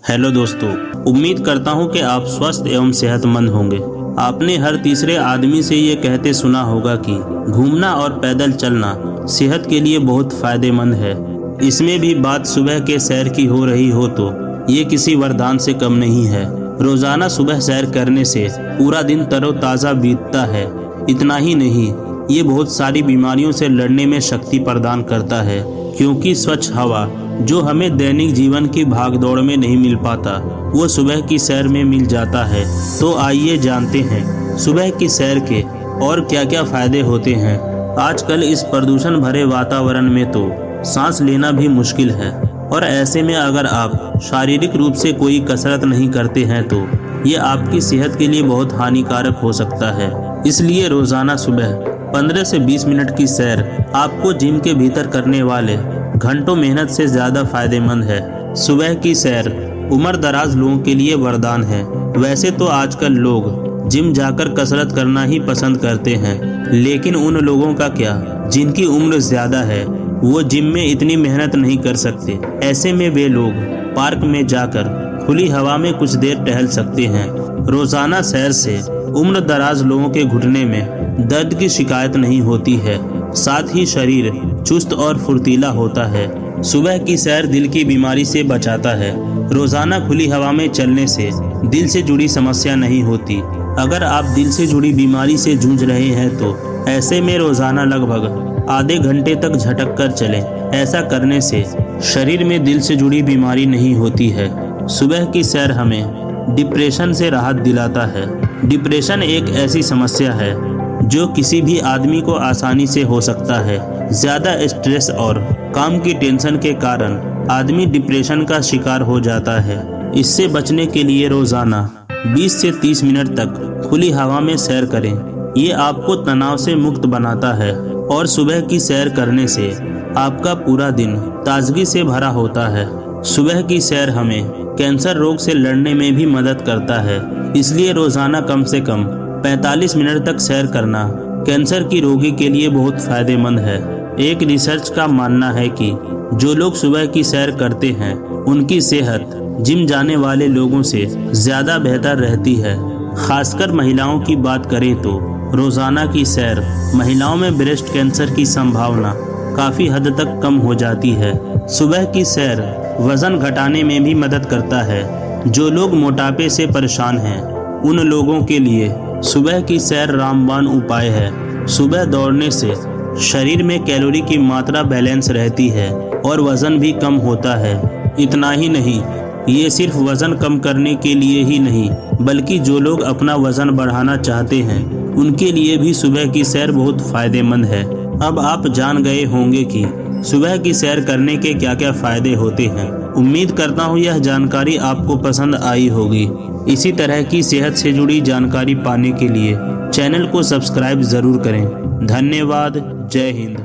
Hello दोस्तों, उम्मीद करता हूं कि आप स्वस्थ एवं सेहतमंद होंगे। आपने हर तीसरे आदमी से ये कहते सुना होगा कि घूमना और पैदल चलना सेहत के लिए बहुत फायदेमंद है। इसमें भी बात सुबह के सैर की हो रही हो तो ये किसी वरदान से कम नहीं है। रोजाना सुबह सैर करने से पूरा दिन तरोताज़ा बीतता है। इतना ही नहीं, ये बहुत सारी बीमारियों से लड़ने में शक्ति प्रदान करता है, क्योंकि स्वच्छ हवा जो हमें दैनिक जीवन की भागदौड़ में नहीं मिल पाता, वो सुबह की सैर में मिल जाता है। तो आइए जानते हैं सुबह की सैर के और क्या क्या फायदे होते हैं। आजकल इस प्रदूषण भरे वातावरण में तो सांस लेना भी मुश्किल है, और ऐसे में अगर आप शारीरिक रूप से कोई कसरत नहीं करते हैं तो ये आपकी सेहत के लिए बहुत हानिकारक हो सकता है। इसलिए रोजाना सुबह 15 से 20 मिनट की सैर आपको जिम के भीतर करने वाले घंटों मेहनत से ज्यादा फायदेमंद है। सुबह की सैर उम्र दराज लोगों के लिए वरदान है। वैसे तो आजकल लोग जिम जाकर कसरत करना ही पसंद करते हैं, लेकिन उन लोगों का क्या जिनकी उम्र ज्यादा है, वो जिम में इतनी मेहनत नहीं कर सकते। ऐसे में वे लोग पार्क में जाकर खुली हवा में कुछ देर टहल सकते हैं। रोजाना सैर से उम्र दराज लोगों के घुटने में दर्द की शिकायत नहीं होती है, साथ ही शरीर चुस्त और फुर्तीला होता है। सुबह की सैर दिल की बीमारी से बचाता है। रोजाना खुली हवा में चलने से दिल से जुड़ी समस्या नहीं होती। अगर आप दिल से जुड़ी बीमारी से जूझ रहे हैं तो ऐसे में रोजाना लगभग आधे घंटे तक झटक कर चलें। ऐसा करने से शरीर में दिल से जुड़ी बीमारी नहीं होती है। सुबह की सैर हमें डिप्रेशन से राहत दिलाता है। डिप्रेशन एक ऐसी समस्या है जो किसी भी आदमी को आसानी से हो सकता है। ज्यादा स्ट्रेस और काम की टेंशन के कारण आदमी डिप्रेशन का शिकार हो जाता है। इससे बचने के लिए रोजाना 20 से 30 मिनट तक खुली हवा में सैर करें। ये आपको तनाव से मुक्त बनाता है, और सुबह की सैर करने से आपका पूरा दिन ताजगी से भरा होता है। सुबह की सैर हमें कैंसर रोग से लड़ने में भी मदद करता है। इसलिए रोजाना कम से कम 45 मिनट तक सैर करना कैंसर की रोगी के लिए बहुत फायदेमंद है। एक रिसर्च का मानना है कि जो लोग सुबह की सैर करते हैं उनकी सेहत जिम जाने वाले लोगों से ज्यादा बेहतर रहती है। खासकर महिलाओं की बात करें तो रोजाना की सैर महिलाओं में ब्रेस्ट कैंसर की संभावना काफी हद तक कम हो जाती है। सुबह की सैर वजन घटाने में भी मदद करता है। जो लोग मोटापे से परेशान हैं उन लोगों के लिए सुबह की सैर रामबाण उपाय है। सुबह दौड़ने से शरीर में कैलोरी की मात्रा बैलेंस रहती है और वजन भी कम होता है। इतना ही नहीं, ये सिर्फ वजन कम करने के लिए ही नहीं, बल्कि जो लोग अपना वजन बढ़ाना चाहते हैं उनके लिए भी सुबह की सैर बहुत फायदेमंद है। अब आप जान गए होंगे कि सुबह की सैर करने के क्या क्या फायदे होते हैं। उम्मीद करता हूँ यह जानकारी आपको पसंद आई होगी। इसी तरह की सेहत से जुड़ी जानकारी पाने के लिए चैनल को सब्सक्राइब जरूर करें। धन्यवाद। जय हिंद।